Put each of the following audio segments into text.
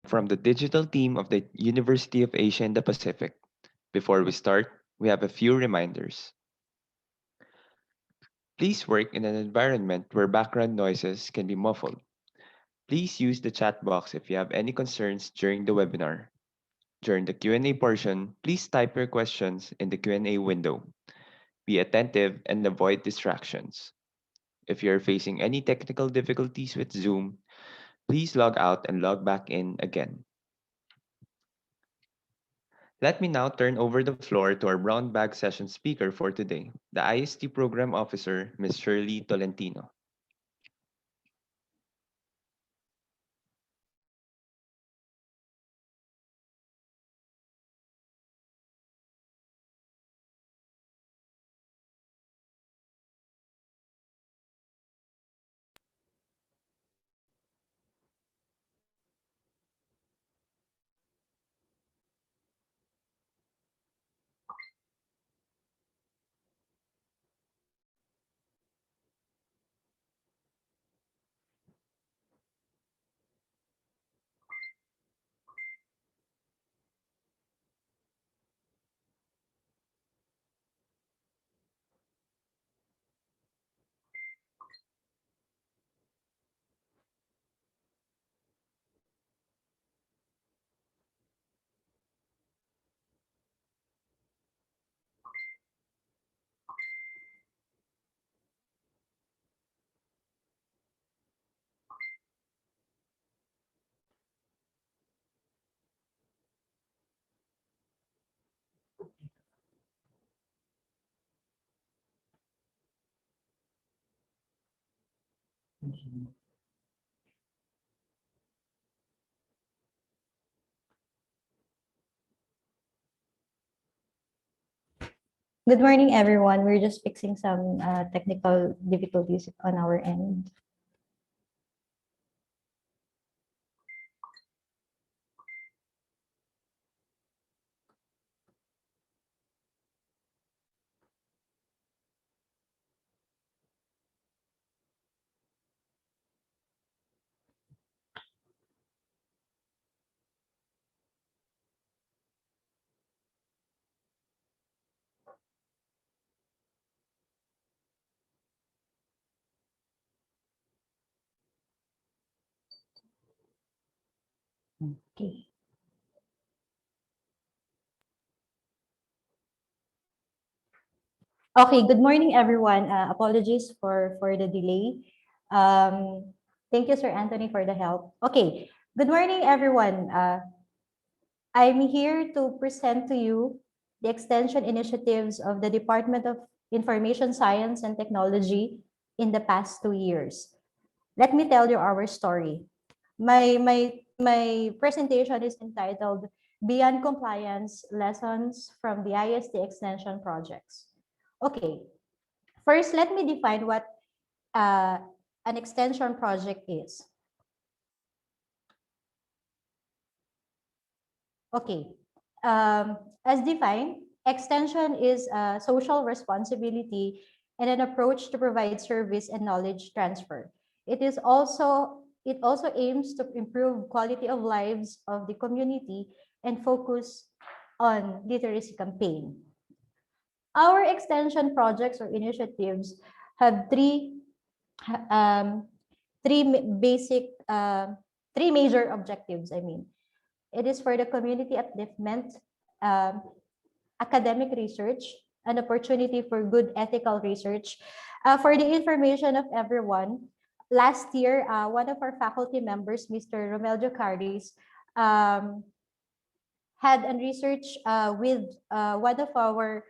from the digital team of the University of Asia and the Pacific. Before we start, we have a few reminders. Please work in an environment where background noises can be muffled. Please use the chat box if you have any concerns during the webinar. During the Q&A portion, please type your questions in the Q&A window. Be attentive and avoid distractions. If you are facing any technical difficulties with Zoom, please log out and log back in again. Let me now turn over the floor to our Brown Bag session speaker for today, the IST Program Officer, Ms. Shirley Tolentino. Good morning, everyone. We're just fixing some technical difficulties on our end. Okay. Okay, good morning, everyone. Apologies for the delay. Thank you, Sir Anthony, for the help. Okay, good morning, everyone. I'm here to present to you the extension initiatives of the Department of Information Science and Technology in the past 2 years. Let me tell you our story. My presentation is entitled Beyond Compliance Lessons from the IST Extension Projects. Okay, first let me define what an extension project is. Okay, as defined, extension is a social responsibility and an approach to provide service and knowledge transfer. It also aims to improve quality of lives of the community and focus on literacy campaign. Our extension projects or initiatives have um, three basic, three major objectives. It is for the community upliftment, academic research, an opportunity for good ethical research. For the information of everyone, last year, one of our faculty members, Mr. Romel Jocaris, had a research with one of our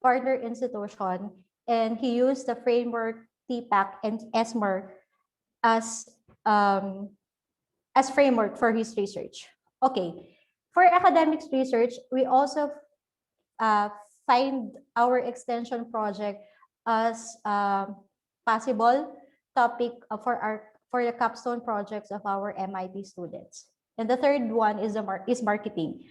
partner institution, and he used the framework TPAC and ESMER as framework for his research. Okay, for academics research, we also find our extension project as possible topic for the capstone projects of our MIT students. And the third one is marketing.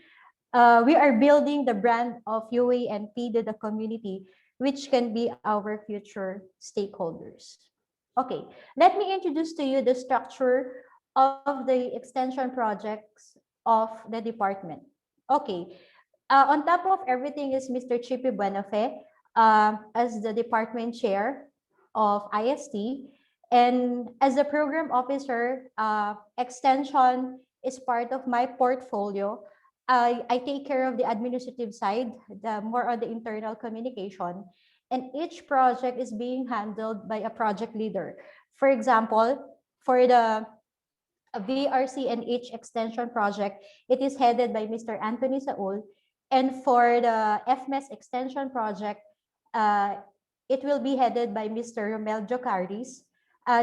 We are building the brand of UA&P to the community, which can be our future stakeholders. Okay, let me introduce to you the structure of the extension projects of the department. Okay. On top of everything is Mr. Chippy Buenafe as the department chair of IST. And as a program officer, extension is part of my portfolio. I take care of the administrative side, the more on the internal communication. And each project is being handled by a project leader. For example, for the VRC and H extension project, it is headed by Mr. Anthony Saul. And for the FMES extension project, uh, it will be headed by Mr. Romel Jocaris.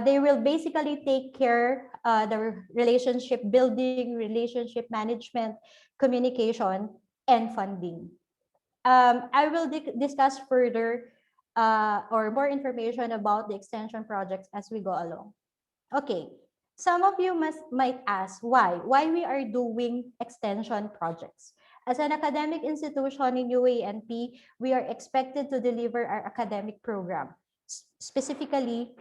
They will basically take care the relationship building, relationship management, communication, and funding. I will discuss further or more information about the extension projects as we go along. Okay, some of you might ask why we are doing extension projects. As an academic institution in UA&P, we are expected to deliver our academic program, specifically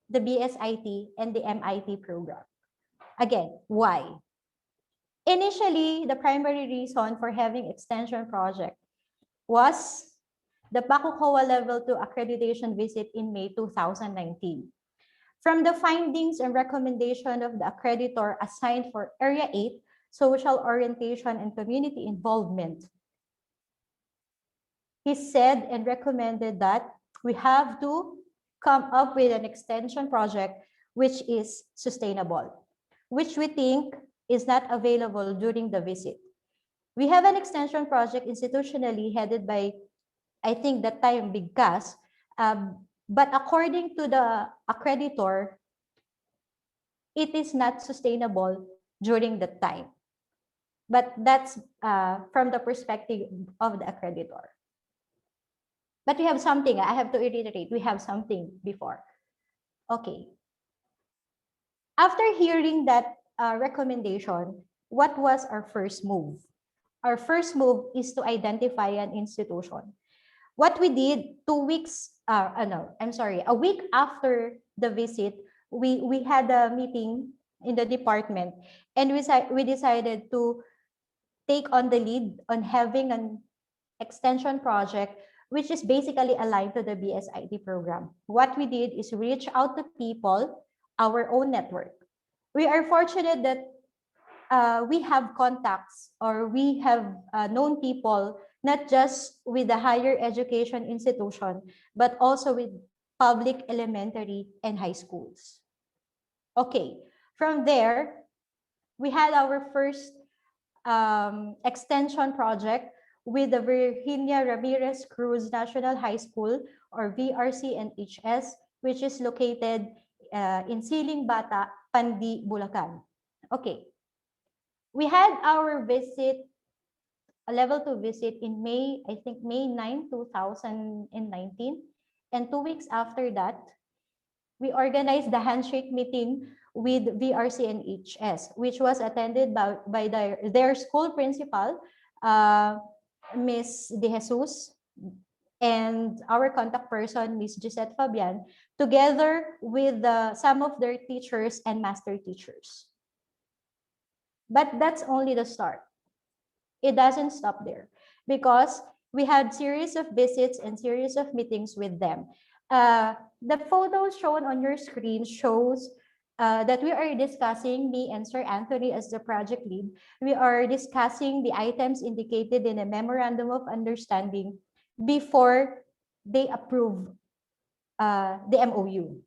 the BSIT and the MIT program. Again, why? Initially, the primary reason for having extension project was the Pakukowa Level 2 accreditation visit in May 2019. From the findings and recommendation of the accreditor assigned for Area 8, Social Orientation and Community Involvement, he said and recommended that we have to come up with an extension project which is sustainable, which we think is not available during the visit. We have an extension project institutionally headed by, I think that time, Big Cas, but according to the accreditor, it is not sustainable during that time. But that's from the perspective of the accreditor. But we have something, I have to reiterate, we have something before. Okay. After hearing that recommendation, what was our first move? Our first move is to identify an institution. What we did 2 weeks, a week after the visit, we had a meeting in the department, and we decided to take on the lead on having an extension project which is basically aligned to the BSIT program. What we did is reach out to people, our own network. We are fortunate that we have contacts or we have known people not just with the higher education institution, but also with public elementary and high schools. Okay, from there, we had our first extension project with the Virginia Ramirez Cruz National High School, or VRC and HS, which is located in Siling Bata, Pandi, Bulacan. Okay. We had our visit, a level 2 visit in May, I think May 9, 2019. And 2 weeks after that, we organized the handshake meeting with VRC and HS, which was attended by their school principal, Miss De Jesus, and our contact person, Miss Gisette Fabian, together with some of their teachers and master teachers. But that's only the start. It doesn't stop there because we had series of visits and series of meetings with them. The photos shown on your screen shows that we are discussing, me and Sir Anthony as the project lead, we are discussing the items indicated in a memorandum of understanding before they approve the MOU.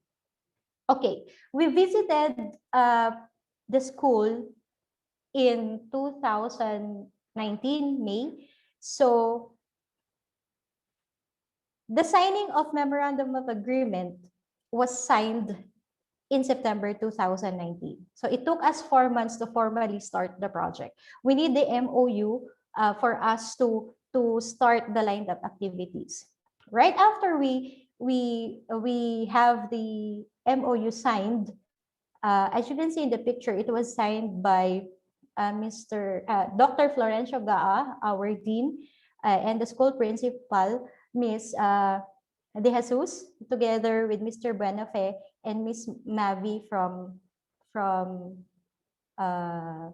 Okay, we visited the school in 2019, May. So the signing of memorandum of agreement was signed in September 2019. So it took us 4 months to formally start the project. We need the MOU for us to start the lined up activities. Right after we have the MOU signed, as you can see in the picture, it was signed by Dr. Florencio Gaa, our dean, and the school principal, Miss De Jesus, together with Mr. Buenafe and Miss Mavi from from uh,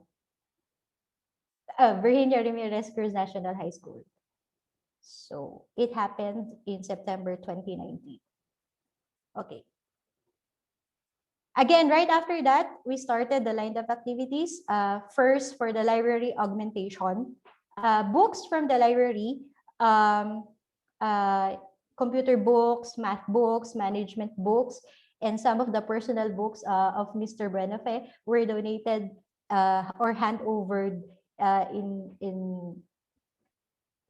Virginia Ramirez Cruz National High School. So it happened in September 2019. Okay. Again, right after that, we started the lined up activities. First, for the library augmentation, books from the library, um, uh, computer books, math books, management books, and some of the personal books of Mr. Brenefe were donated or hand over in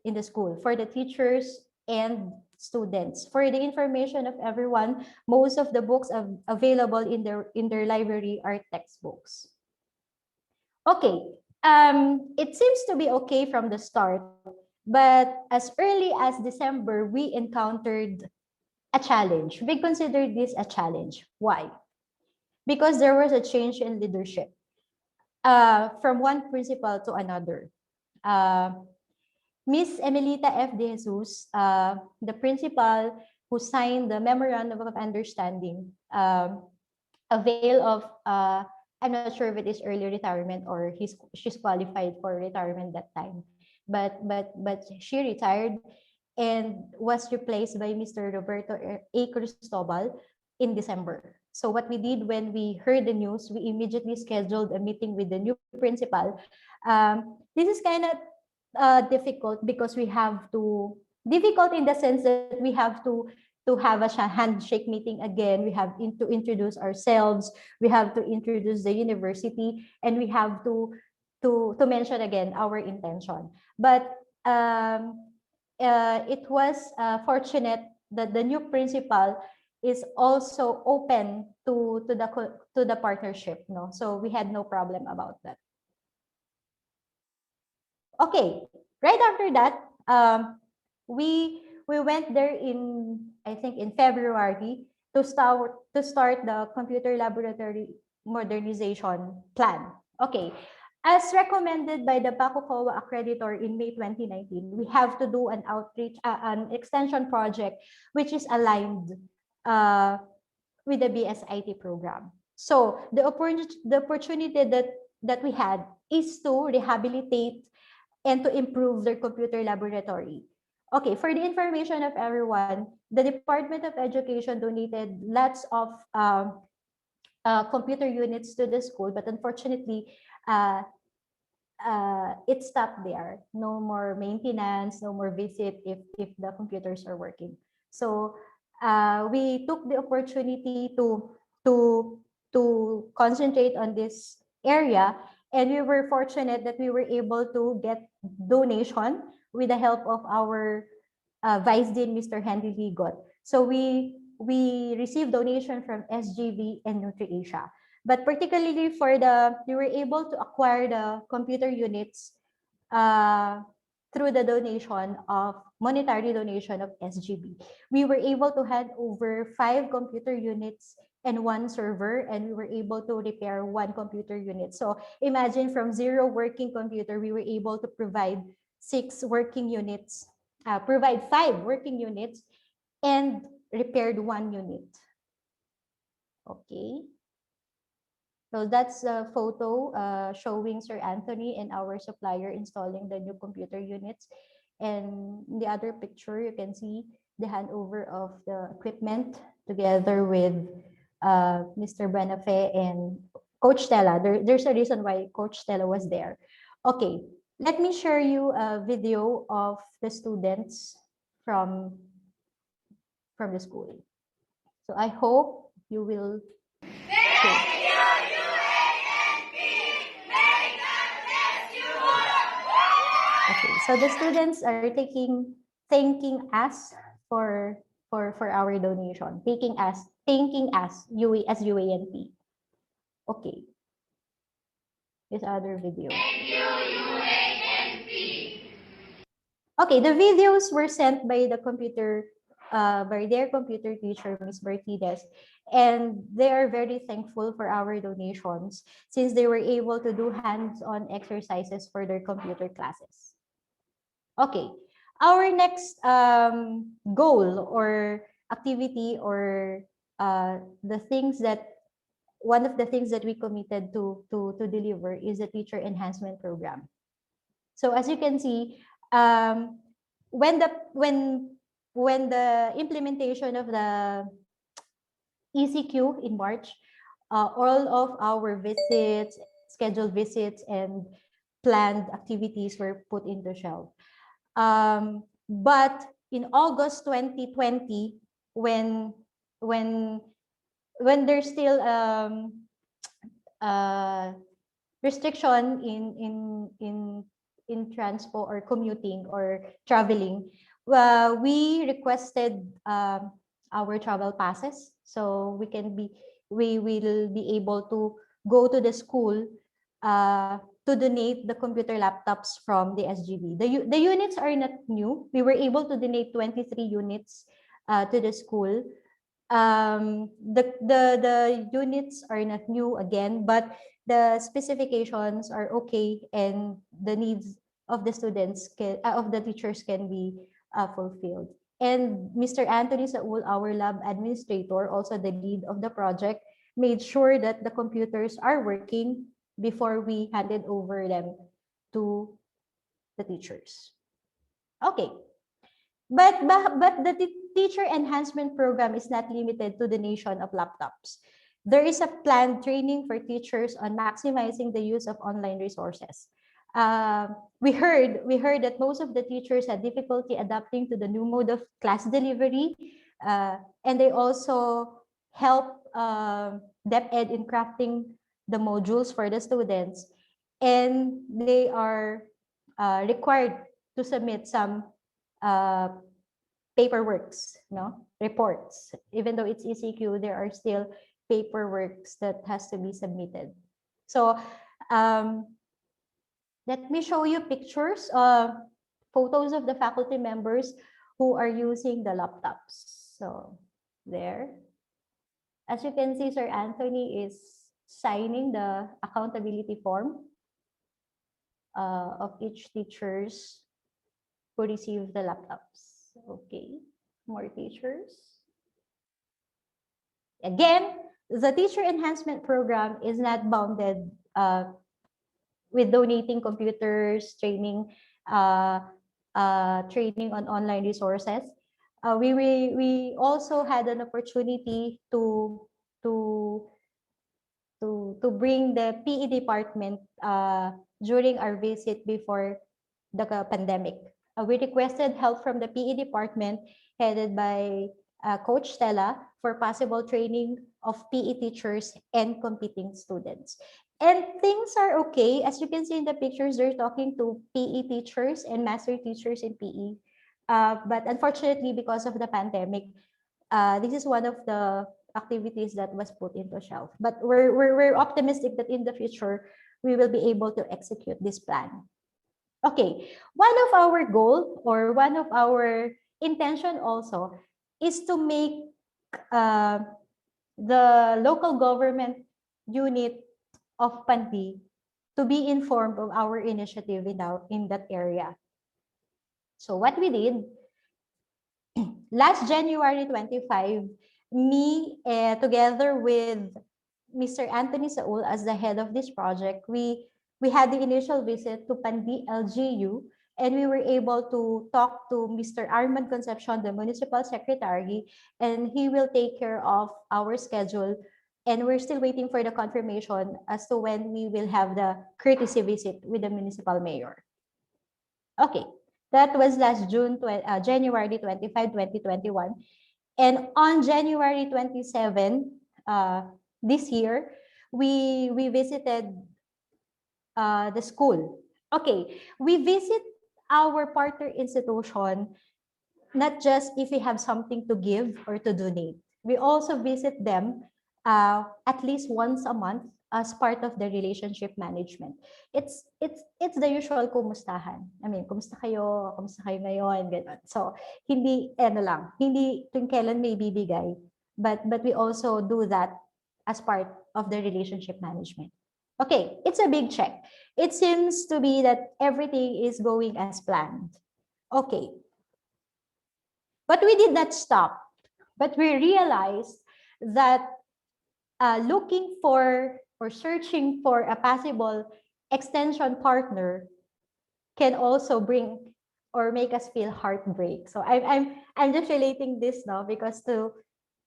the school for the teachers and students. For the information of everyone, most of the books available in their library are textbooks. Okay, it seems to be okay from the start, but as early as December, we encountered a challenge. We considered this a challenge. Why? Because there was a change in leadership from one principal to another. Miss Emelita F. De Jesus, the principal who signed the Memorandum of Understanding, avail of, I'm not sure if it is early retirement or she's qualified for retirement that time, but she retired and was replaced by Mr. Roberto A. Cristobal in December. So what we did when we heard the news, we immediately scheduled a meeting with the new principal. This is kind of difficult because we have to difficult in the sense that we have to have a handshake meeting again. We have to introduce ourselves. We have to introduce the university, and we have to mention again our intention. But it was fortunate that the new principal is also open to the partnership. No, so we had no problem about that. Okay, right after that, we went there in, I think, in February to start the computer laboratory modernization plan. Okay, as recommended by the Bakukowa accreditor in May 2019, we have to do an outreach, an extension project which is aligned uh, with the BSIT program. So the opportunity that we had is to rehabilitate and to improve their computer laboratory. Okay, for the information of everyone, the Department of Education donated lots of computer units to the school, but unfortunately, uh, it stopped there. No more maintenance, no more visit if the computers are working. So we took the opportunity to to concentrate on this area, and we were fortunate that we were able to get donation with the help of our Vice Dean, Mr. Henry Ligot. So we received donation from SGV and NutriAsia. But particularly we were able to acquire the computer units uh, through the monetary donation of SGB. We were able to hand over 5 computer units and 1 server, and we were able to repair 1 computer unit. So imagine, from 0 working computer, we were able to provide 6 working units, provide 5 working units, and repaired 1 unit. Okay. So that's a photo showing Sir Anthony and our supplier installing the new computer units. And in the other picture, you can see the handover of the equipment together with Mr. Benafe and Coach Stella. There's a reason why Coach Stella was there. Okay, let me share you a video of the students from the school. So I hope you will. Okay, so the students are thanking us for our donation, thanking us as UA&P. Okay, this other video. Okay, the videos were sent by by their computer teacher, Miss Martinez, and they are very thankful for our donations since they were able to do hands-on exercises for their computer classes. Okay, our next goal or activity, or the things that one of the things that we committed to deliver is a teacher enhancement program. So as you can see, um, when the when the implementation of the ECQ in March, all of our visits, scheduled visits, and planned activities were put into shelf. But in August 2020, when when when there's still uh, restriction in transpo or commuting or traveling, we requested our travel passes so we will be able to go to the school to donate the computer laptops from the SGB. The units are not new. We were able to donate 23 units to the school. The units are not new again, but the specifications are okay, and the needs of the students of the teachers can be fulfilled. And Mr. Anthony Saul, our lab administrator, also the lead of the project, made sure that the computers are working before we handed over them to the teachers. Okay. But the teacher enhancement program is not limited to the donation of laptops. There is a planned training for teachers on maximizing the use of online resources. We heard that most of the teachers had difficulty adapting to the new mode of class delivery, and they also help DepEd in crafting the modules for the students, and they are required to submit some uh, paperworks, no reports. Even though it's ECQ, there are still paperworks that has to be submitted. So let me show you pictures, photos of the faculty members who are using the laptops. So there, as you can see, Sir Anthony is signing the accountability form of each teachers who receive the laptops. Okay, more teachers. Again, the teacher enhancement program is not bounded with donating computers, training on online resources. We also had an opportunity to to bring the PE department during our visit before the pandemic. We requested help from the PE department headed by Coach Stella for possible training of PE teachers and competing students. And things are okay. As you can see in the pictures, they're talking to PE teachers and master teachers in PE. But unfortunately, because of the pandemic, this is one of the activities that was put into shelf. But we're optimistic that in the future, we will be able to execute this plan. Okay, one of our goal or one of our intention also is to make uh, the local government unit of Pandi to be informed of our initiative in that area. So what we did, last January 25, me together with Mr. Anthony Saul as the head of this project, we had the initial visit to Pandi LGU, and we were able to talk to Mr. Armand Concepcion, the municipal secretary, and he will take care of our schedule. And we're still waiting for the confirmation as to when we will have the courtesy visit with the municipal mayor. Okay, that was last January 25, 2021. And on January 27, this year, we visited the school. Okay, we visit our partner institution not just if we have something to give or to donate. We also visit them at least once a month as part of the relationship management. It's the usual kumustahan. I mean, kumusta kayo ngayon, ganun. So, hindi kung kailan may bibigay, but we also do that as part of the relationship management. Okay, it's a big check. It seems to be that everything is going as planned. Okay. But we did not stop. But we realized that looking for or searching for a possible extension partner can also bring or make us feel heartbreak. So I'm just relating this now because to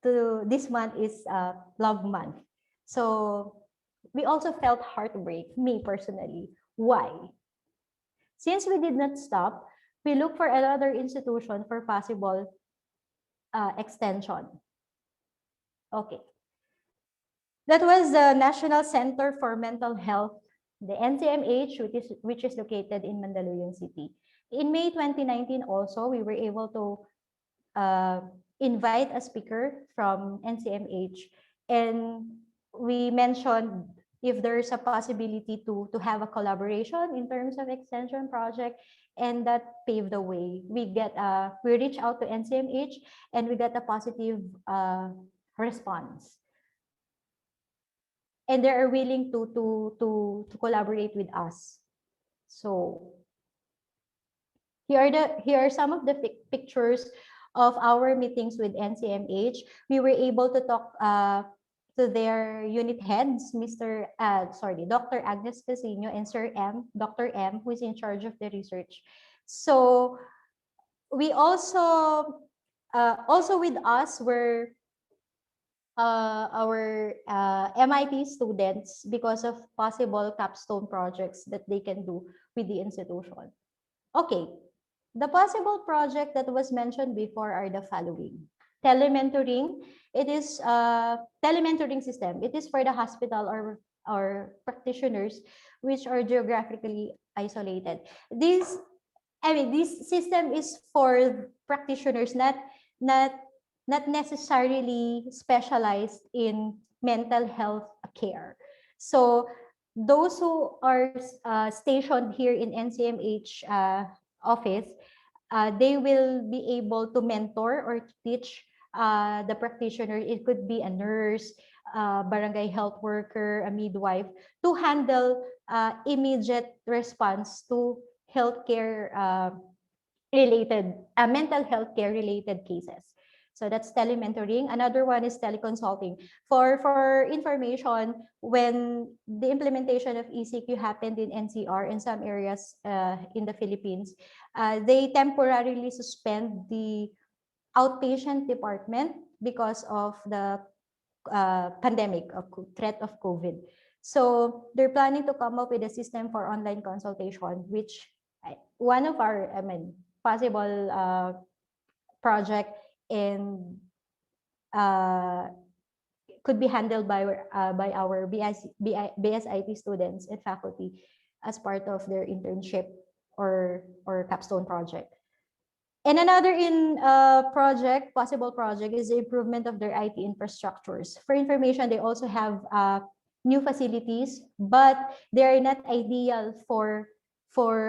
this month is love month. So we also felt heartbreak, me personally. Why? Since we did not stop, we look for another institution for possible extension. Okay. That was the National Center for Mental Health, the NCMH, which is located in Mandaluyong City. In May 2019 also, we were able to uh, invite a speaker from NCMH, and we mentioned if there's a possibility to have a collaboration in terms of extension project, and that paved the way. We reached out to NCMH and we got a positive response, and they are willing to collaborate with us. So here are some of the pictures of our meetings with NCMH. We were able to talk to their unit heads, Dr. Agnes Casino and Dr. M, who is in charge of the research. So we also with us were our MIT students because of possible capstone projects that they can do with the institution. Okay, the possible project that was mentioned before are the following. Telementoring, it is a telementoring system. It is for the hospital or practitioners which are geographically isolated. This system is for practitioners not not necessarily specialized in mental health care. So those who are stationed here in NCMH office, they will be able to mentor or to teach the practitioner. It could be a nurse, barangay health worker, a midwife, to handle immediate response to healthcare related, mental health care related cases. So that's telementoring. Another one is teleconsulting. For information, when the implementation of ECQ happened in NCR in some areas in the Philippines, they temporarily suspend the outpatient department because of the pandemic of threat of COVID. So they're planning to come up with a system for online consultation, which one of our possible project and could be handled by our BSIT students and faculty as part of their internship or capstone project. And another possible project is the improvement of their IT infrastructures. For information, they also have new facilities, but they are not ideal for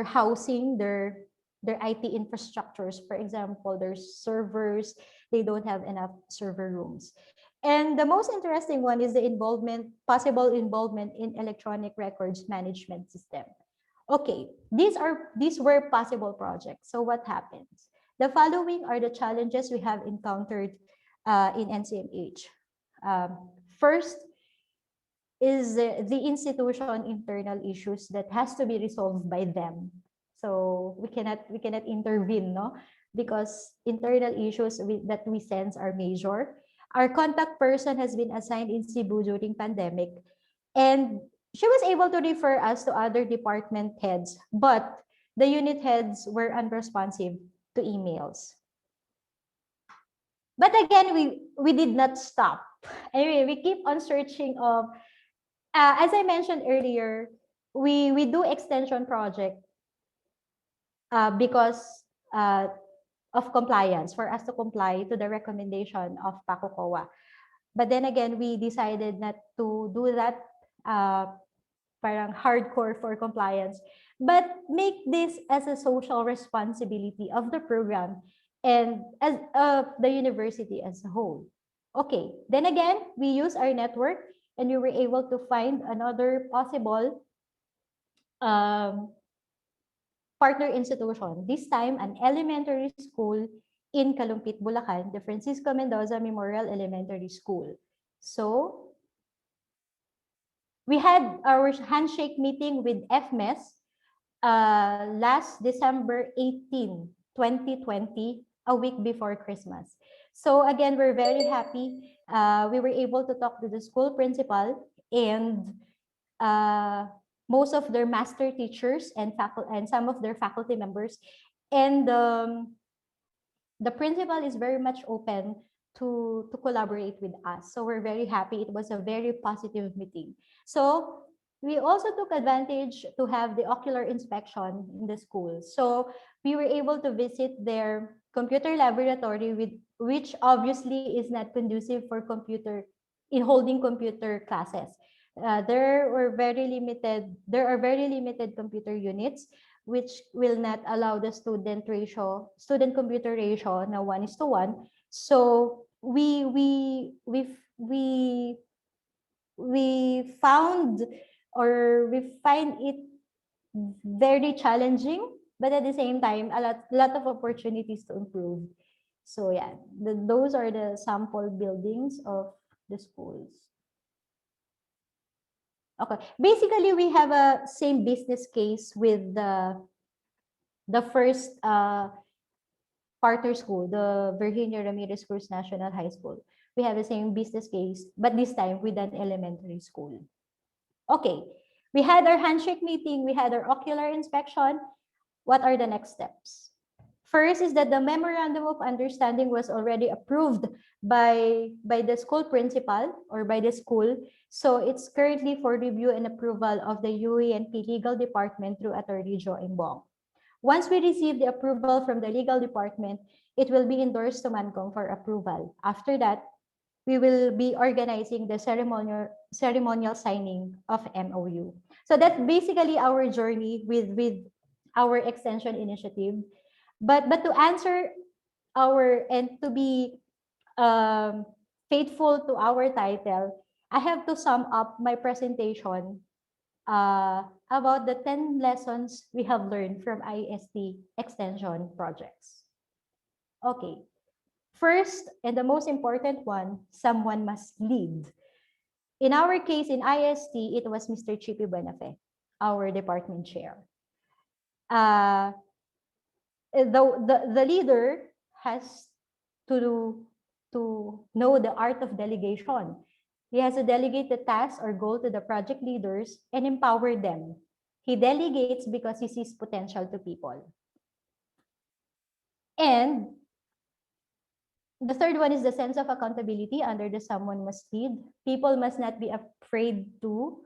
housing their IT infrastructures. For example, their servers, they don't have enough server rooms. And the most interesting one is the possible involvement in electronic records management system. Okay, these were possible projects. So what happens? The following are the challenges we have encountered in NCMH. First is the institution internal issues that has to be resolved by them. So we cannot intervene, no, because internal issues that we sense are major. Our contact person has been assigned in Cebu during pandemic, and she was able to refer us to other department heads, but the unit heads were unresponsive to emails. But again, we did not stop. Anyway, we keep on searching of, as I mentioned earlier, we do extension project because uh, of compliance, for us to comply to the recommendation of PACOCOA. But then again, we decided not to do that parang hardcore for compliance, but make this as a social responsibility of the program and as the university as a whole. Okay, then again, we use our network and we were able to find another possible um, partner institution, this time an elementary school in Kalumpit, Bulacan, the Francisco Mendoza Memorial Elementary School. So We had our handshake meeting with FMES last December 18, 2020, a week before Christmas. So again, we're very happy. We were able to talk to the school principal and most of their master teachers and some of their faculty members. And the principal is very much open to collaborate with us. So we're very happy. It was a very positive meeting. So we also took advantage to have the ocular inspection in the school. So we were able to visit their computer laboratory, which obviously is not conducive for holding computer classes. There are very limited computer units which will not allow the student computer ratio na 1:1. So we found, or we find it very challenging, but at the same time a lot of opportunities to improve. So yeah, those are the sample buildings of the schools. Okay, basically we have a same business case with the first partner school, the Virginia Ramirez Cruz National High School. We have the same business case, but this time with an elementary school. Okay, we had our handshake meeting, we had our ocular inspection. What are the next steps? First is that the memorandum of understanding was already approved by the school principal or by the school. So it's currently for review and approval of the UA&P legal department through Attorney Joe Imbong. Once we receive the approval from the legal department, it will be endorsed to MANCOM for approval. After that, we will be organizing the ceremonial signing of MOU. So that's basically our journey with our extension initiative. But to answer and to be faithful to our title, I have to sum up my presentation about the 10 lessons we have learned from IST extension projects. Okay, first and the most important one, someone must lead. In our case, in IST, it was Mr. Chippy Buenafe, our department chair. The leader has to know the art of delegation. He has to delegate the task or goal to the project leaders and empower them. He delegates because he sees potential to people. And the third one is the sense of accountability under the someone must lead. People must not be afraid to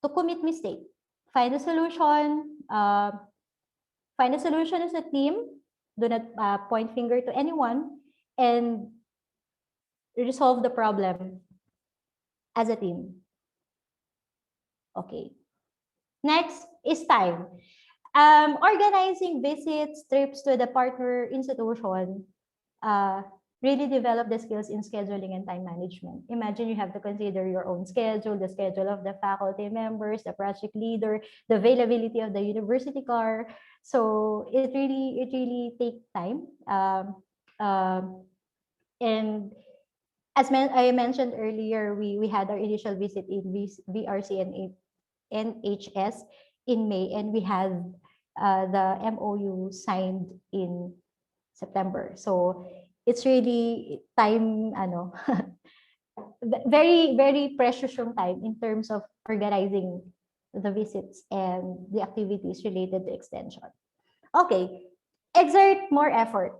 commit mistake. Find a solution. Find a solution as a team. Do not point finger to anyone, and resolve the problem as a team. Okay. Next is time. Organizing visits, trips to the partner institution really develop the skills in scheduling and time management. Imagine you have to consider your own schedule, the schedule of the faculty members, the project leader, the availability of the university car. So it really takes time. And as I mentioned earlier, we had our initial visit in VRC and NHS in May, and we had the MOU signed in September. So it's really time, very precious yung time in terms of organizing the visits and the activities related to extension. Okay, exert more effort.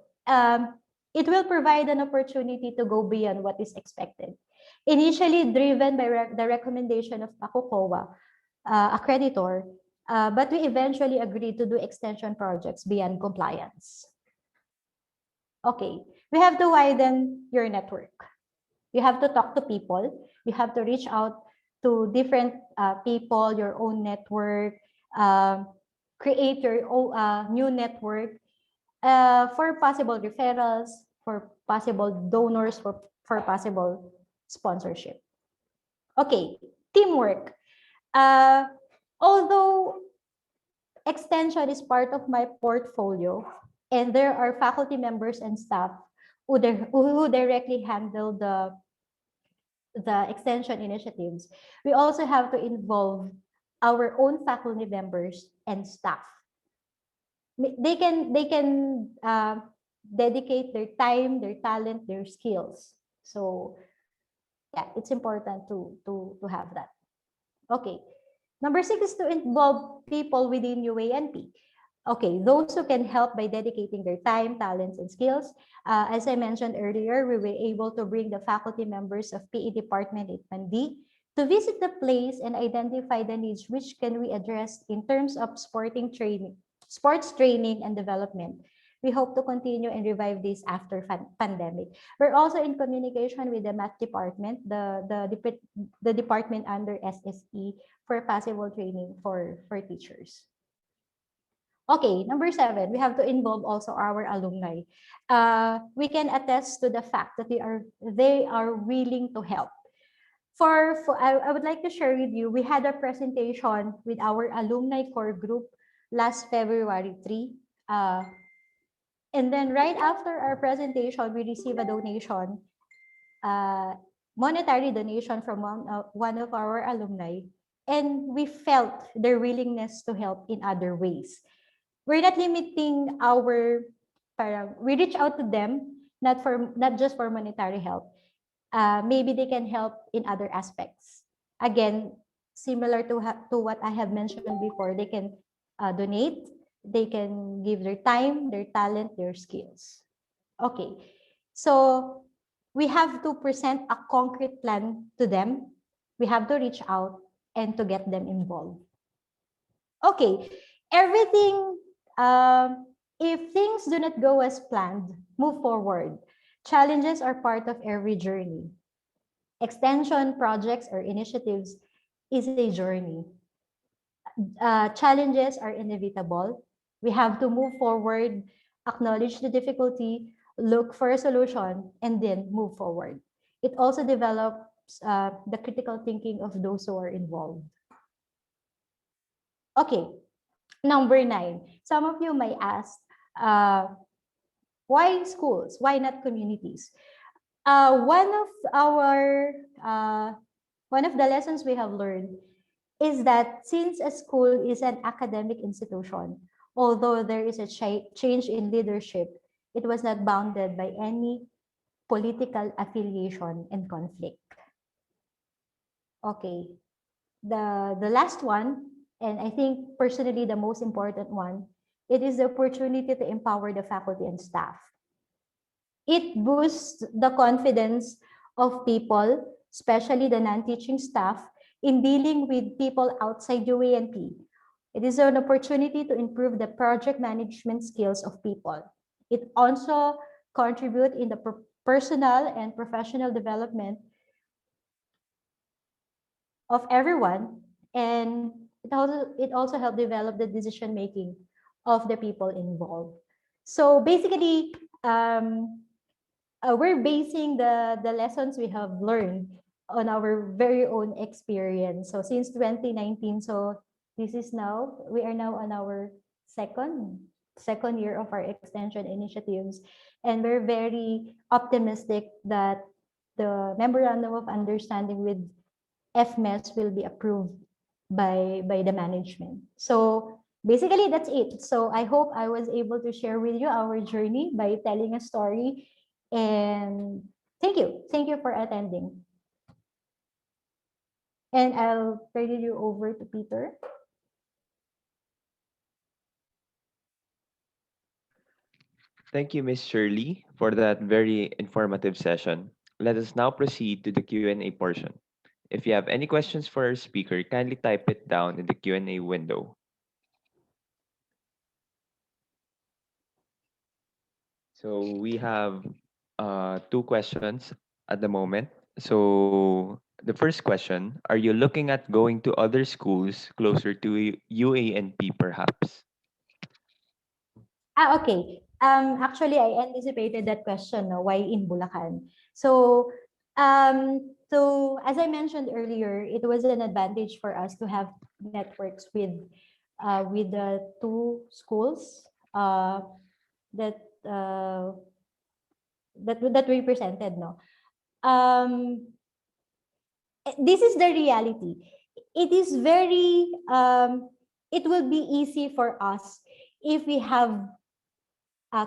It will provide an opportunity to go beyond what is expected. Initially driven by the recommendation of PACOCOA, accreditor, but we eventually agreed to do extension projects beyond compliance. Okay, we have to widen your network. You have to talk to people. You have to reach out to different people, your own network, create your own new network for possible referrals, for possible donors, for possible sponsorship. Okay, teamwork. Although extension is part of my portfolio, and there are faculty members and staff who directly handle the extension initiatives, we also have to involve our own faculty members and staff. They can dedicate their time, their talent, their skills. So yeah, it's important to have that. Okay. Number 6 is to involve people within UA&P. Okay, those who can help by dedicating their time, talents, and skills. As I mentioned earlier, we were able to bring the faculty members of PE department at Mandi to visit the place and identify the needs which can we address in terms of sports training and development. We hope to continue and revive this after pandemic. We're also in communication with the math department, the department under SSE for possible training for teachers. Okay, number 7, we have to involve also our alumni. We can attest to the fact that they are willing to help. I would like to share with you, we had a presentation with our alumni core group last February 3. And then right after our presentation, we received a donation, monetary donation from one of our alumni. And we felt their willingness to help in other ways. We're not limiting we reach out to them, not just for monetary help. Maybe they can help in other aspects. Again, similar to what I have mentioned before, they can donate, they can give their time, their talent, their skills. Okay, so we have to present a concrete plan to them. We have to reach out and to get them involved. Okay, everything, if things do not go as planned, move forward. Challenges are part of every journey. Extension projects or initiatives is a journey. Challenges are inevitable. We have to move forward, acknowledge the difficulty, look for a solution, and then move forward. It also develops the critical thinking of those who are involved. Okay, number 9. Some of you may ask, why schools? Why not communities? One of the lessons we have learned is that since a school is an academic institution, although there is a change in leadership, it was not bounded by any political affiliation and conflict. Okay, the last one, and I think personally the most important one, it is the opportunity to empower the faculty and staff. It boosts the confidence of people, especially the non-teaching staff, in dealing with people outside UA&P. It is an opportunity to improve the project management skills of people. It also contributes in the personal and professional development of everyone, and it also helped develop the decision making of the people involved. So basically, we're basing the lessons we have learned on our very own experience. So since 2019, so we are now on our second year of our extension initiatives, and we're very optimistic that the memorandum of understanding with FMES will be approved by the management. So basically that's it. So I hope I was able to share with you our journey by telling a story, and thank you for attending. And I'll turn you over to Peter. Thank you, Miss Shirley, for that very informative session. Let us now proceed to the Q&A portion. If you have any questions for our speaker, kindly type it down in the Q&A window. So we have two questions at the moment. So the first question, are you looking at going to other schools closer to UA&P perhaps? Okay. Actually, I anticipated that question, no? Why in Bulacan? So as I mentioned earlier, it was an advantage for us to have networks with the two schools that that we presented, no. Um, this is the reality. It is very, it will be easy for us if we have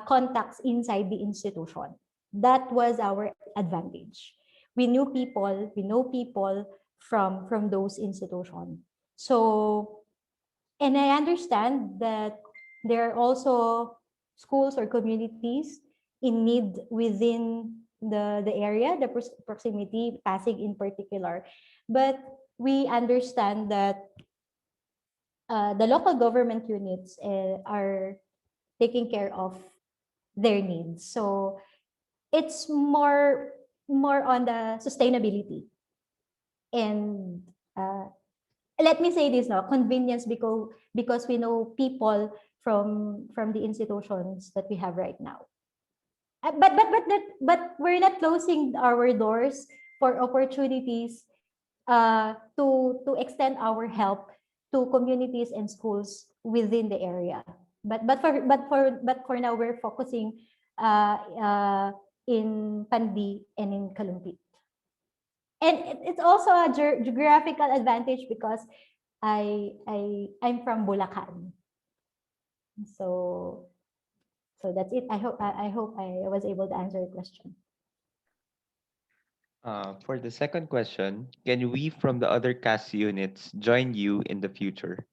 contacts inside the institution. That was our advantage. We know people from those institutions. So, and I understand that there are also schools or communities in need within the area, the proximity, Pasig in particular. But we understand that the local government units are taking care of their needs. So it's more on the sustainability and let me say this now, convenience, because we know people from the institutions that we have right now. But we're not closing our doors for opportunities to extend our help to communities and schools within the area. But for now we're focusing uh, uh, in Pandi and in Kalumpit. And it's also a geographical advantage because I'm from Bulacan. So that's it. I hope I was able to answer your question. For the second question, can we from the other CAS units join you in the future?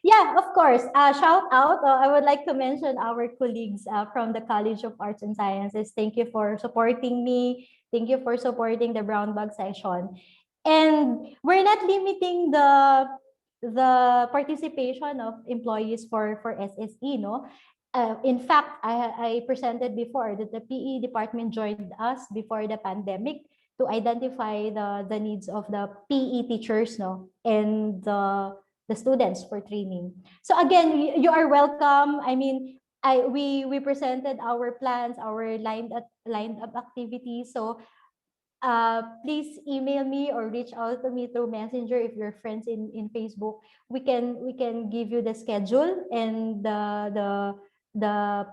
Yeah, of course. Shout out. I would like to mention our colleagues from the College of Arts and Sciences. Thank you for supporting me. Thank you for supporting the Brown Bag session. And we're not limiting the participation of employees for SSE, no? In fact, I presented before that the PE department joined us before the pandemic to identify the needs of the PE teachers, no, and the students for training. So again, you are welcome. I mean, we presented our plans, our lined up activities. So please email me or reach out to me through Messenger if you're friends in Facebook. We can give you the schedule and the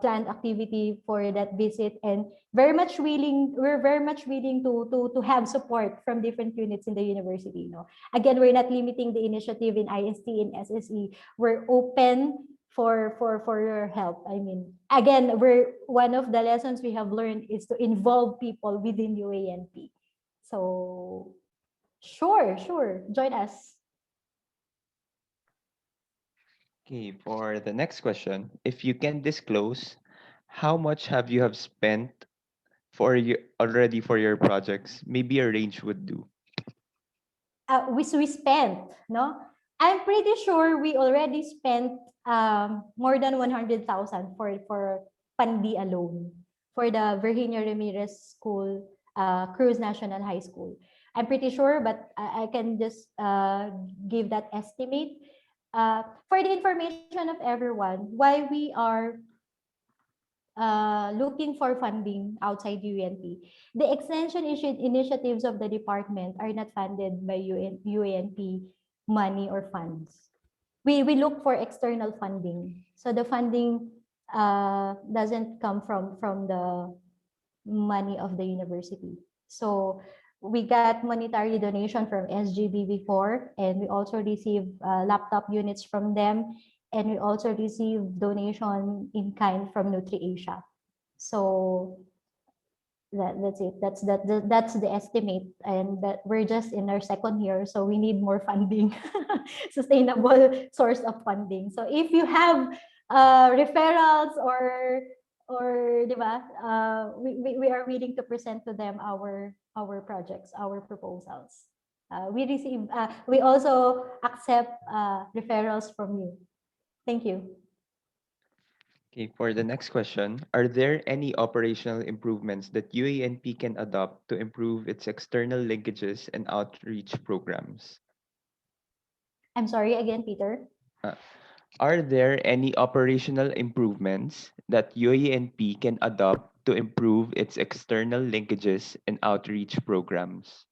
planned activity for that visit, and we're very much willing to have support from different units in the university. No, again, we're not limiting the initiative in IST and SSE. We're open for your help. I mean, again, we're one of the lessons we have learned is to involve people within UA&P. So sure, join us. Okay, for the next question, if you can disclose, how much have spent for you already for your projects? Maybe a range would do. We spent, no? I'm pretty sure we already spent more than 100,000 for Pandi alone, for the Virginia Ramirez School, Cruz National High School. I'm pretty sure, but I can just give that estimate. For the information of everyone, why we are looking for funding outside UNP. The extension initiatives of the department are not funded by UNP money or funds. We look for external funding. So the funding doesn't come from the money of the university. So we got monetary donation from SGB before, and we also receive laptop units from them, and we also receive donation in kind from NutriAsia. So that's it. That's the estimate, and that we're just in our second year, so we need more funding, sustainable source of funding. So if you have referrals or diba, we are willing to present to them our projects, our proposals. We also accept referrals from you. Thank you. Okay, for the next question, are there any operational improvements that UANP can adopt to improve its external linkages and outreach programs? I'm sorry again, Peter. Uh, are there any operational improvements that UANP can adopt to improve its external linkages and outreach programs?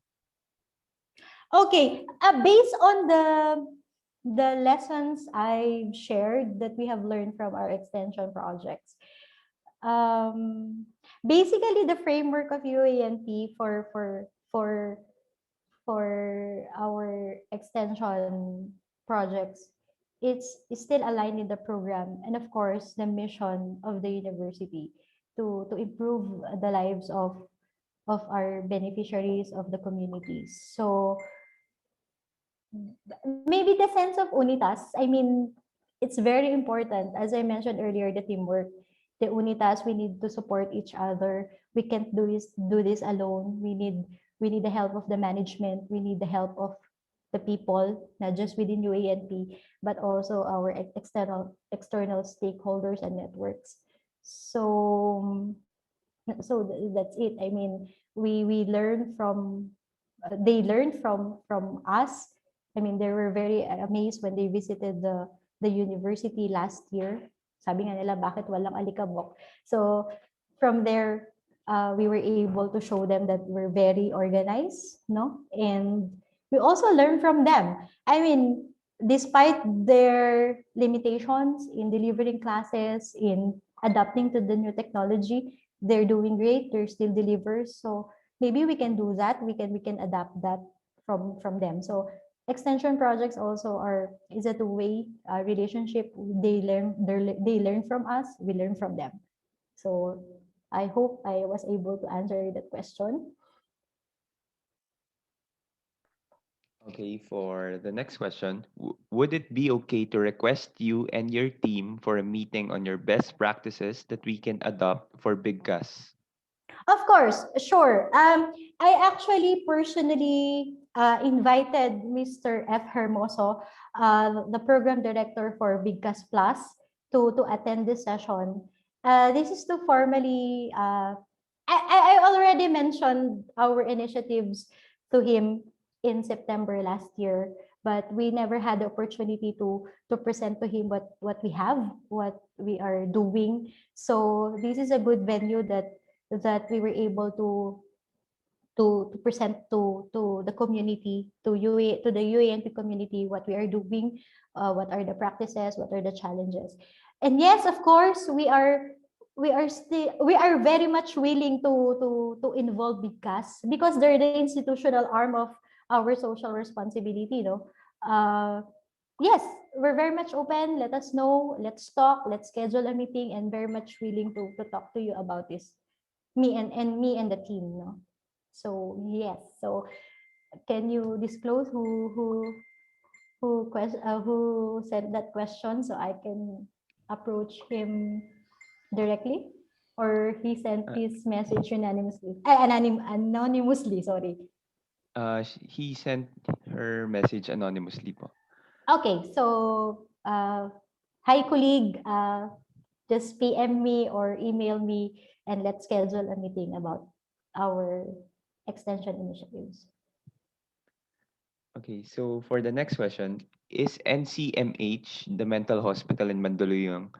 Okay, based on the lessons I've shared that we have learned from our extension projects, um, basically the framework of UANP for for our extension projects, it's still aligned in the program, and of course the mission of the university to improve the lives of our beneficiaries of the communities. So maybe the sense of unitas, I mean, it's very important. As I mentioned earlier, the teamwork, the unitas, we need to support each other. We can't do this alone. We need the help of the management. We need the help of the people, not just within UA&P, but also our external stakeholders and networks. So that's it. I mean, we learn from they learned from us. I mean, they were very amazed when they visited the university last year. Sabi nga nila, bakit walang alikabok? So from there, we were able to show them that we're very organized, no? And we also learn from them. I mean, despite their limitations in delivering classes, in adapting to the new technology, they're doing great. They're still delivers. So maybe we can do that. We can adapt that from them. So extension projects also is a two-way relationship. They learn from us. We learn from them. So I hope I was able to answer that question. Okay, for the next question, would it be okay to request you and your team for a meeting on your best practices that we can adopt for Big Gus? Of course, sure. I actually personally invited Mr. F. Hermoso, the program director for Bigcas Plus, to attend this session. This is to formally. I already mentioned our initiatives to him in September last year, but we never had the opportunity to present to him what we have, what we are doing. So this is a good venue that we were able to present to the community, to the UA&P community, what we are doing, what are the practices, what are the challenges. And yes, of course, we are very much willing to involve BIGCAS because they're the institutional arm of our social responsibility, no? Yes, we're very much open. Let us know. Let's talk. Let's schedule a meeting, and very much willing to talk to you about this, me and the team, no? So yes. So can you disclose who sent that question so I can approach him directly, or he sent Uh, his message anonymously? Anonymously, sorry. he sent her message anonymously po. Okay, so hi colleague, just PM me or email me, and let's schedule a meeting about our extension initiatives. Okay, so for the next question, is NCMH, the mental hospital in Mandaluyong,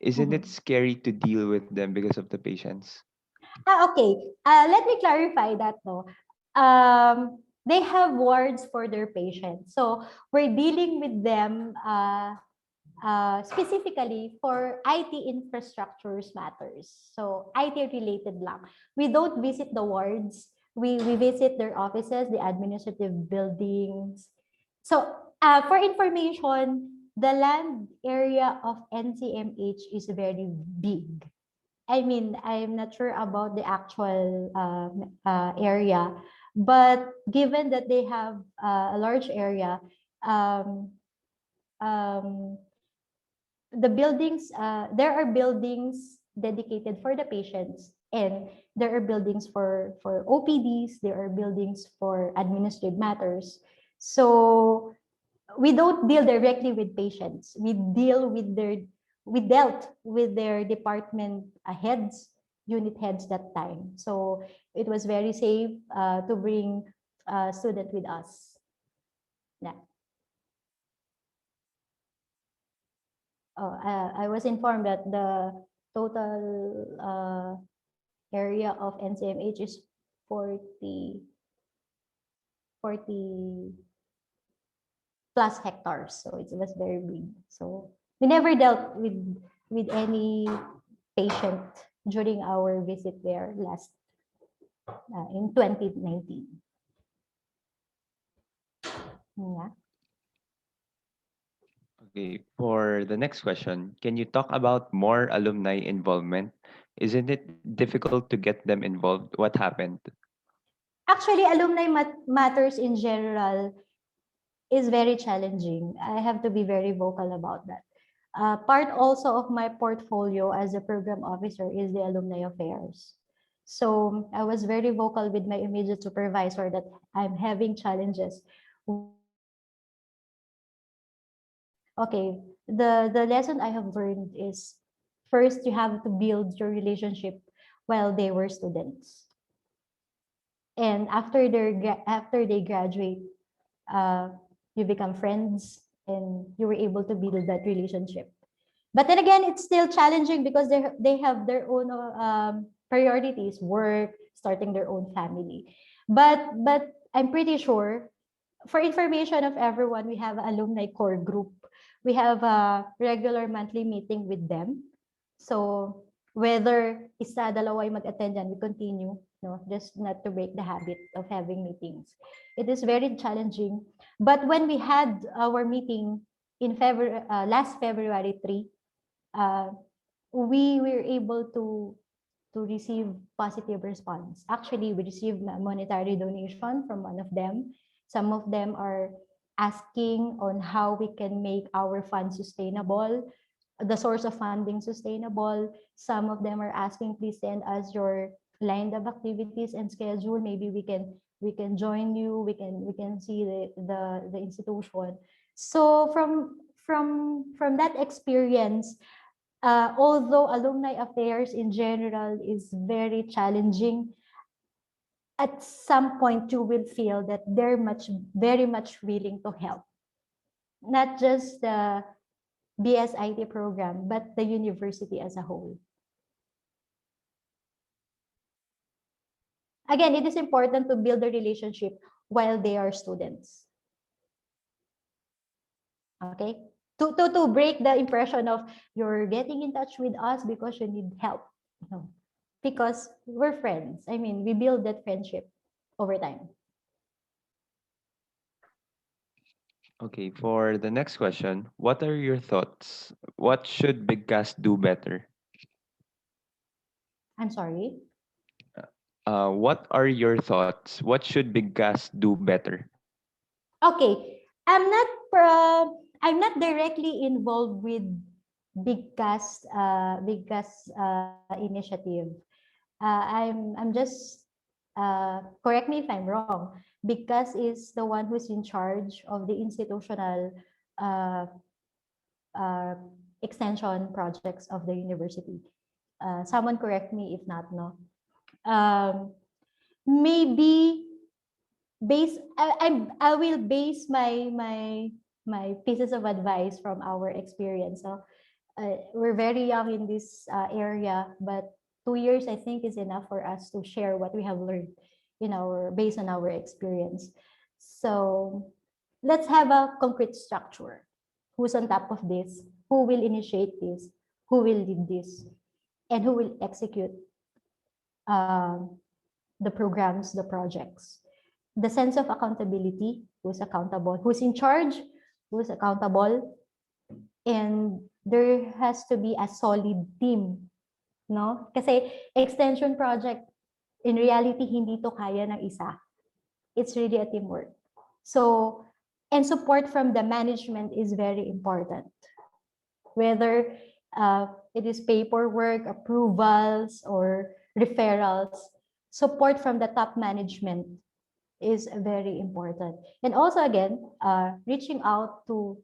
isn't it Mhm. scary to deal with them because of the patients? Okay. Let me clarify that, no. They have wards for their patients. So we're dealing with them specifically for IT infrastructures matters. So IT related lang. We don't visit the wards. We visit their offices, the administrative buildings. So for information, the land area of NCMH is very big. I mean, I'm not sure about the actual area, but given that they have a large area, um, um, there are buildings dedicated for the patients, and there are buildings for OPDs, there are buildings for administrative matters. So we don't deal directly with patients. We dealt with their department heads, unit heads that time. So it was very safe to bring a student with us. Yeah. I was informed that the total area of NCMH is 40 plus hectares. So it was very big. So we never dealt with any patient during our visit there last in 2019. Yeah. Okay, for the next question, can you talk about more alumni involvement? Isn't it difficult to get them involved? What happened? Actually, alumni matters in general is very challenging. I have to be very vocal about that. Part also of my portfolio as a program officer is the alumni affairs. So I was very vocal with my immediate supervisor that I'm having challenges with okay, the lesson I have learned is first you have to build your relationship while they were students. And after they graduate, uh, you become friends and you were able to build that relationship. But then again, it's still challenging because they have their own priorities, work, starting their own family. But I'm pretty sure, for information of everyone, we have alumni core group. We have a regular monthly meeting with them. So whether isa dalawa ay mag-attend yan, we continue, no, just not to break the habit of having meetings. It is very challenging. But when we had our meeting in February, last February 3, uh, we were able to receive positive response. Actually, we received a monetary donation from one of them. Some of them are asking on how we can make our fund sustainable, the source of funding sustainable. Some of them are asking, please send us your lined up activities and schedule. Maybe we can join you. We can see the institution. So from that experience, although alumni affairs in general is very challenging, at some point you will feel that they're very much willing to help. Not just the BSIT program, but the university as a whole. Again, it is important to build a relationship while they are students. Okay? To break the impression of you're getting in touch with us because you need help. No. Because we're friends. I mean, we build that friendship over time. Okay, for the next question, what are your thoughts? What should Big Cast do better? I'm sorry. What are your thoughts? What should Big Cast do better? Okay, I'm not pro- I'm not directly involved with Big Gas initiative. I'm just correct me if I'm wrong. Big Gas is the one who's in charge of the institutional uh, uh, extension projects of the university. Someone correct me if not, no. Maybe I will base my pieces of advice from our experience. So we're very young in this area, but 2 years I think is enough for us to share what we have learned in our based on our experience. So let's have a concrete structure. Who's on top of this? Who will initiate this? Who will lead this? And who will execute um, the programs, the projects? The sense of accountability, who's accountable, who's in charge, who's accountable, and there has to be a solid team, no? Kasi extension project, in reality, hindi to kaya ng isa. It's really a teamwork. So, and support from the management is very important. Whether it is paperwork, approvals, or referrals, support from the top management is very important. And also again, reaching out to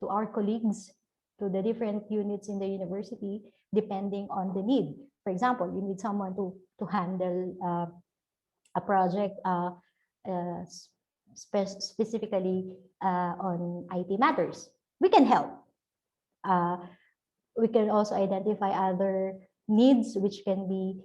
our colleagues, to the different units in the university, depending on the need. For example, you need someone to handle a project specifically on IT matters. We can help. Uh, we can also identify other needs which can be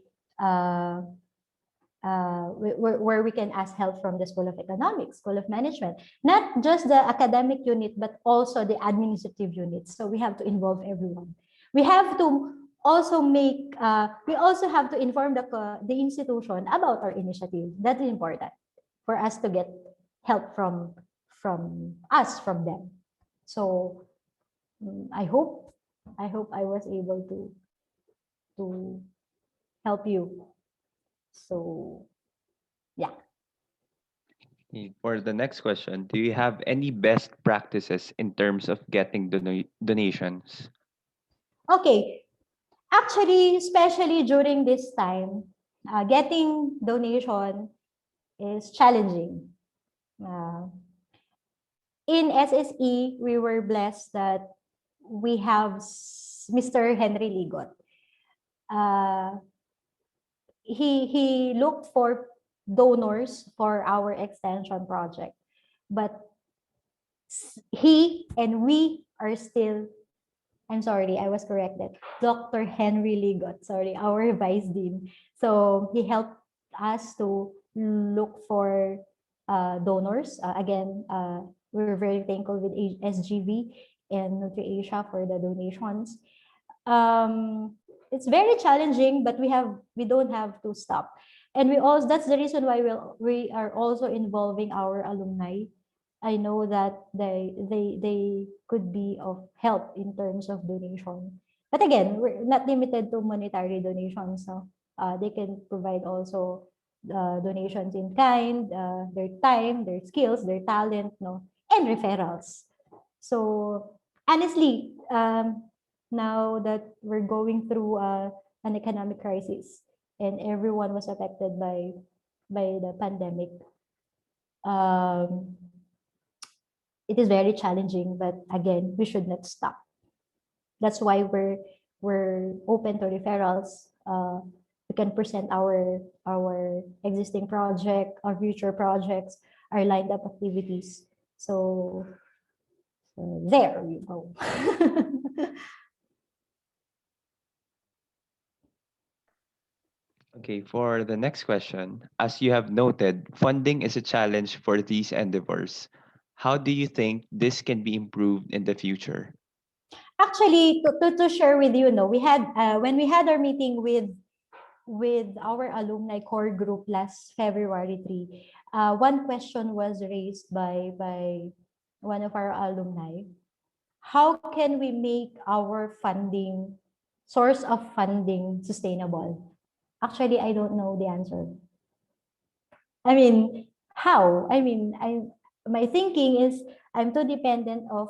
where we can ask help from the School of Economics, School of Management, not just the academic unit, but also the administrative units. So we have to involve everyone. We have to also we also have to inform the institution about our initiative. That is important for us to get help from us, from them. So I hope I was able to help you. So yeah. Okay, for the next question, do you have any best practices in terms of getting donations? Okay. Actually, especially during this time, getting donation is challenging. Uh, in SSE, we were blessed that we have Mr. Henry Ligot. Uh, he looked for donors for our extension project, but he and we are still, I'm sorry, I was corrected. Dr. Henry Ligot, sorry, our vice dean. So he helped us to look for donors. Again, we're very thankful with SGV and NutriAsia for the donations. It's very challenging, but we don't have to stop. And we also, that's the reason why we are also involving our alumni. I know that they could be of help in terms of donation. But again, we're not limited to monetary donations. No? They can provide also donations in kind, their time, their skills, their talent, no, and referrals. So honestly, now that we're going through an economic crisis and everyone was affected by the pandemic, um, it is very challenging. But again, we should not stop. That's why we're open to referrals. We can present our existing project, our future projects, our lined up activities. So there you go. Okay, for the next question, as you have noted, funding is a challenge for these endeavors. How do you think this can be improved in the future? Actually, to share with you, no, we had when we had our meeting with our alumni core group last February 3, one question was raised by one of our alumni. How can we make our funding source of funding sustainable? Actually, I don't know the answer. I mean, how? I mean, my thinking is I'm too dependent of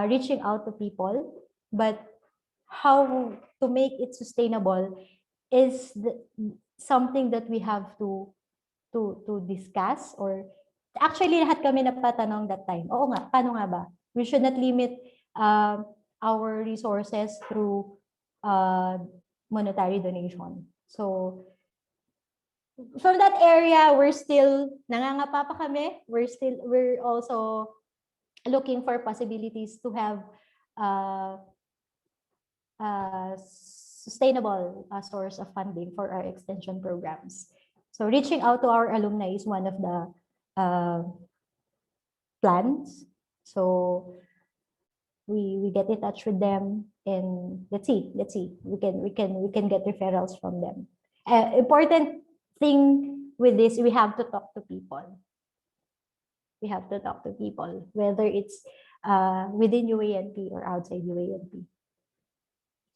reaching out to people, but how to make it sustainable is something that we have to discuss. Or actually lahat kami napatanong that time. Oo nga, paano nga ba? We should not limit uh, our resources through uh, monetary donation. So from that area, we're still nangangapa pa kami. We're also looking for possibilities to have uh, sustainable source of funding for our extension programs. So reaching out to our alumni is one of the uh, plans. So we get in touch with them and let's see we can get referrals from them. Important thing with this, we have to talk to people. We have to talk to people, whether it's within UA&P or outside UA&P.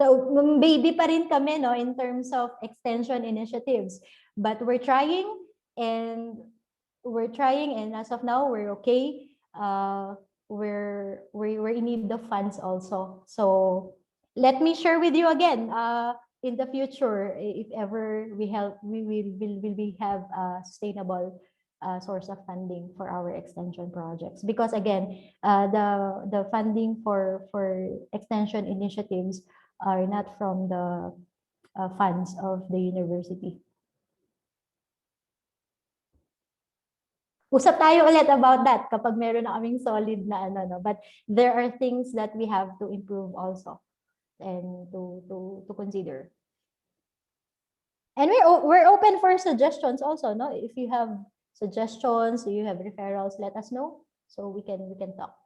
So baby pa rin kami, no, in terms of extension initiatives, but and and as of now we're okay. We're in need of funds also. So let me share with you again. In the future, if ever we have a sustainable source of funding for our extension projects, because again, the funding for extension initiatives are not from the funds of the university. Usap tayo ulit about that kapag meron na kaming solid na ano, no? But there are things that we have to improve also and to consider. And we're open for suggestions also, no? If you have suggestions, you have referrals, let us know so we can talk.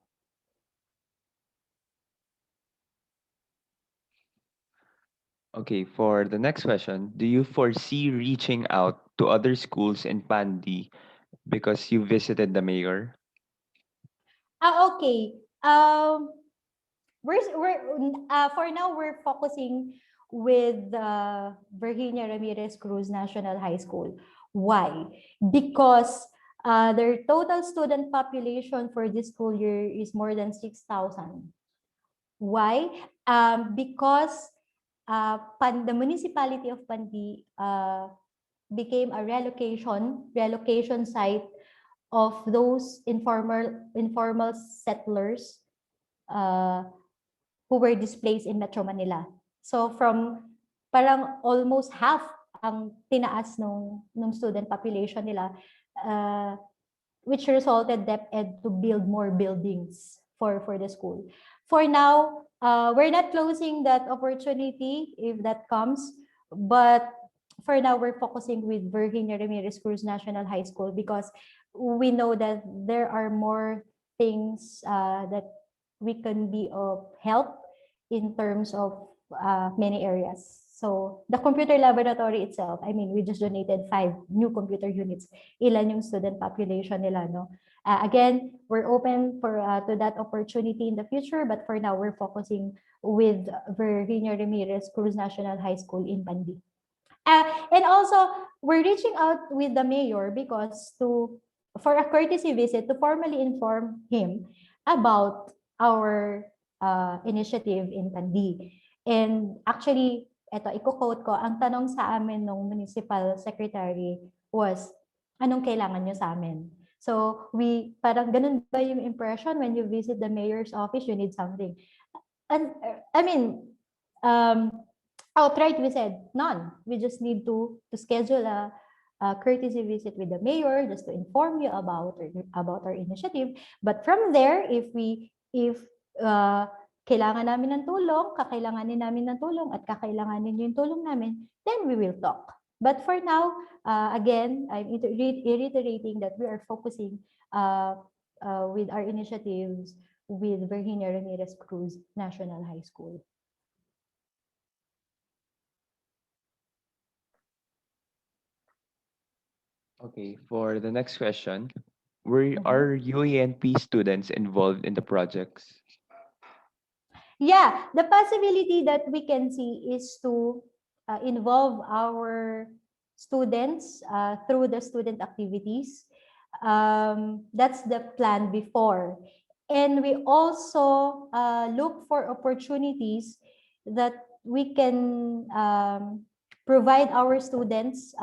Okay, for the next question, do you foresee reaching out to other schools in Pandi because you visited the mayor? Okay. For now we're focusing with Virginia Ramirez Cruz National High School. Why? Because their total student population for this school year is more than 6,000. Why? Because the municipality of Pandi became a relocation site of those informal settlers uh, who were displaced in Metro Manila. So from parang almost half ang tinaas nung student population nila, uh, which resulted DepEd to build more buildings for the school. For now, we're not closing that opportunity if that comes, but for now we're focusing with Virginia Ramirez Cruz National High School because we know that there are more things that we can be of help in terms of many areas. So the computer laboratory itself, I mean, we just donated 5 new computer units. Ilan yung student population nila, no? Again, we're open for to that opportunity in the future, but for now, we're focusing with Virginia Ramirez Cruz National High School in Pandi. And also, we're reaching out with the mayor because for a courtesy visit to formally inform him about our initiative in Pandi. And actually, eto, i-quote ko, ang tanong sa amin ng municipal secretary was, anong kailangan nyo sa amin? So, parang ganun ba yung impression when you visit the mayor's office, you need something? And, I mean, um, outright we said none. We just need to schedule a courtesy visit with the mayor just to inform you about our initiative. But from there, if kailangan namin ng tulong, kakailanganin namin ng tulong at kakailanganin niyo yung tulong namin, then we will talk. But for now, again, I'm reiterating that we are focusing with our initiatives with Virginia Ramirez Cruz National High School. Okay, for the next question, are UA&P students involved in the projects? Yeah, the possibility that we can see is to involve our students through the student activities. That's the plan before. And we also look for opportunities that we can provide our students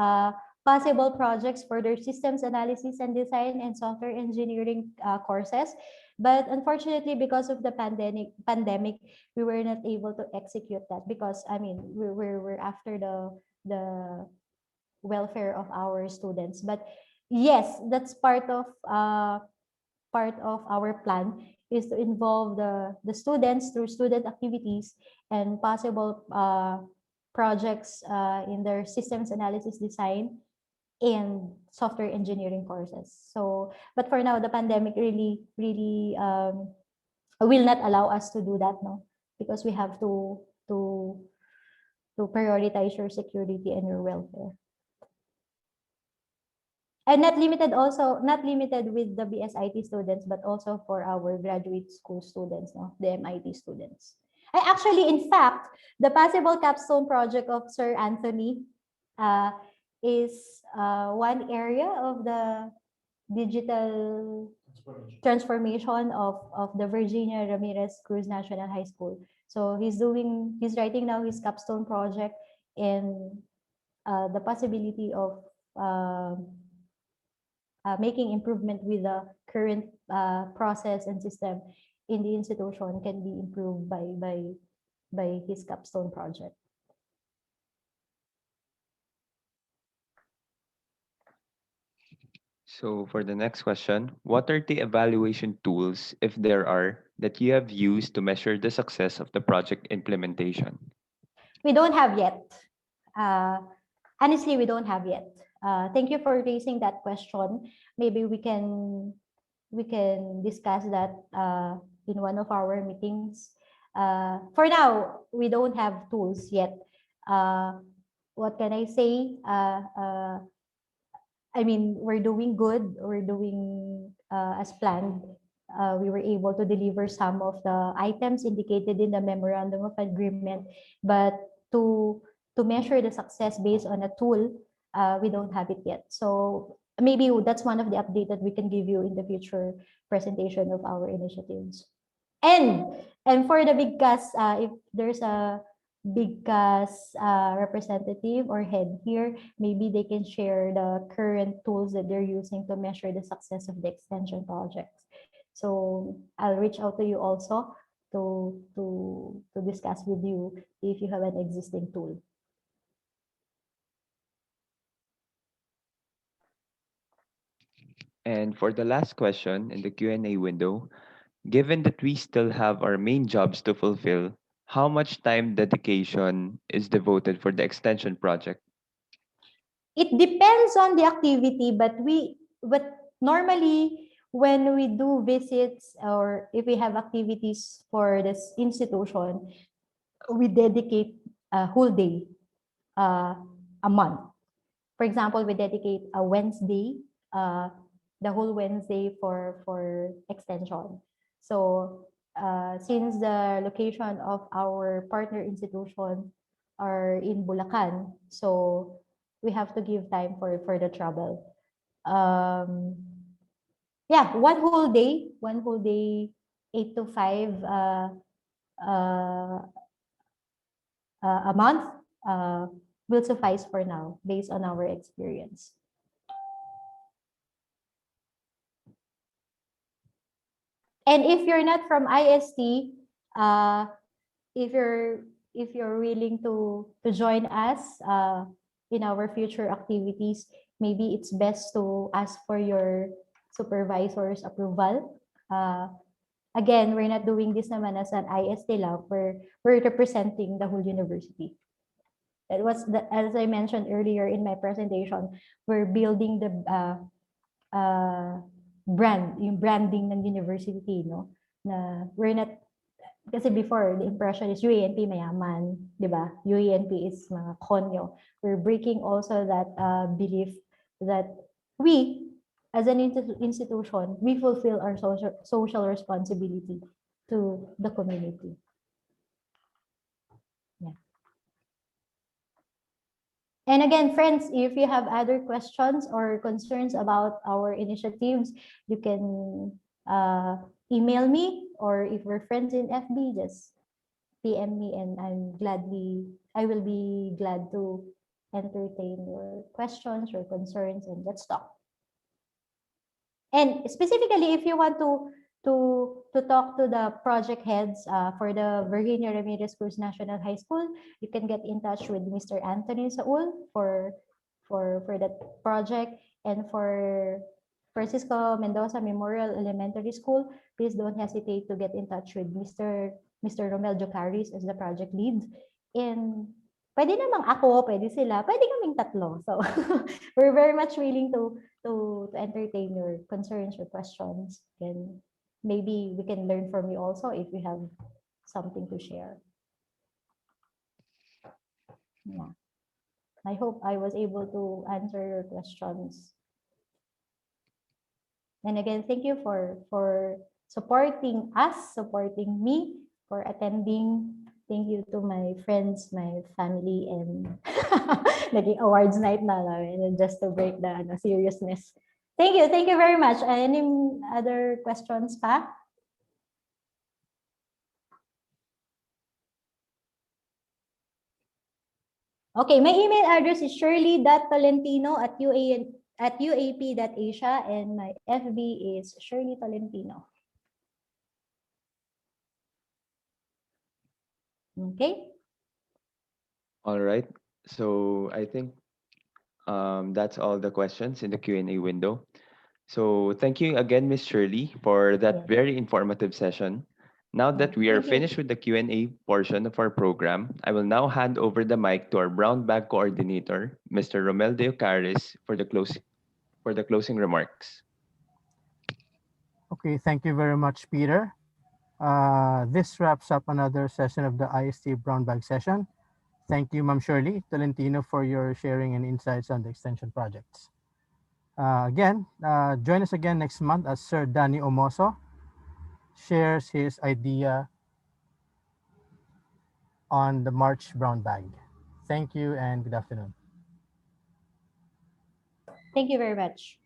possible projects for their systems analysis and design and software engineering courses. But unfortunately, because of the pandemic, we were not able to execute that because I mean we're after the welfare of our students. But yes, that's part of our plan is to involve the students through student activities and possible projects in their systems analysis design and software engineering courses. So, but for now, the pandemic really will not allow us to do that, no, because we have to to prioritize your security and your welfare. And not limited with the BSIT students, but also for our graduate school students, no, the MIT students. Actually, in fact, the possible capstone project of Sir Anthony is one area of the digital transformation of the Virginia Ramirez Cruz National High School. So he's writing now his capstone project and the possibility of making improvement with the current process and system in the institution can be improved by his capstone project. So for the next question, what are the evaluation tools, if there are, that you have used to measure the success of the project implementation? We don't have yet. Honestly, we don't have yet. Thank you for raising that question. Maybe we can discuss that in one of our meetings. For now, we don't have tools yet. What can I say? I mean, we're doing good. We're doing as planned. We were able to deliver some of the items indicated in the memorandum of agreement, but to to measure the success based on a tool, we don't have it yet. So maybe that's one of the update that we can give you in the future presentation of our initiatives. And and for the big cast, if there's a big cast representative or head here, maybe they can share the current tools that they're using to measure the success of the extension projects. So I'll reach out to you also to discuss with you if you have an existing tool. And for the last question in the Q&A window, given that we still have our main jobs to fulfill, how much time dedication is devoted for the extension project? It depends on the activity, but normally when we do visits or if we have activities for this institution, we dedicate a whole day, uh, a month. For example, we dedicate a Wednesday, uh, the whole Wednesday for extension. So since the location of our partner institution are in Bulacan, so we have to give time for the travel. Um, yeah, one whole day, 8 to 5 uh, a month uh, will suffice for now based on our experience. And if you're not from IST, uh, if you're if you're willing to join us in our future activities, maybe it's best to ask for your supervisor's approval. Again, we're not doing this naman as an IST lang. We're representing the whole university. It was as I mentioned earlier in my presentation, we're building the brand, yung branding ng university, no? Na we're not, kasi before, the impression is UA&P mayaman, di ba? UA&P is mga konyo. We're breaking also that belief that we, as an institution, we fulfill our social responsibility to the community. Yeah. And again, friends, if you have other questions or concerns about our initiatives, you can email me, or if we're friends in FB, just PM me, and I will be glad to entertain your questions or concerns, and let's talk. And specifically, if you want to talk to the project heads for the Virginia Ramirez Cruz National High School, you can get in touch with Mr. Anthony Saul for that project. And for Francisco Mendoza Memorial Elementary School, please don't hesitate to get in touch with Mr. Romel Jocaris as the project lead. And pwede namang ako, pwede sila, pwede kaming tatlo. So we're very much willing to entertain your concerns or questions. And maybe we can learn from you also if you have something to share. Yeah. I hope I was able to answer your questions. And again, thank you for supporting us, supporting me, for attending. Thank you to my friends, my family, and naging awards night na lang, and just to break the seriousness. Thank you very much. Any other questions pa? Okay, my email address is shirley.tolentino@uap.asia, and my FB is Shirley Tolentino. Okay. All right. So I think that's all the questions in the Q&A window. So thank you again, Miss Shirley, for that Yeah. very informative session. Now that we are Thank you. finished with the Q&A portion of our program, I will now hand over the mic to our brown bag coordinator, Mr. Romel De Ocaris, for the closing remarks. Okay, thank you very much, Peter. This wraps up another session of the IST Brown Bag session. Thank you, Ma'am Shirley Tolentino, for your sharing and insights on the extension projects. Join us again next month as Sir Danny Omoso shares his idea on the March brown bag. Thank you and good afternoon. Thank you very much.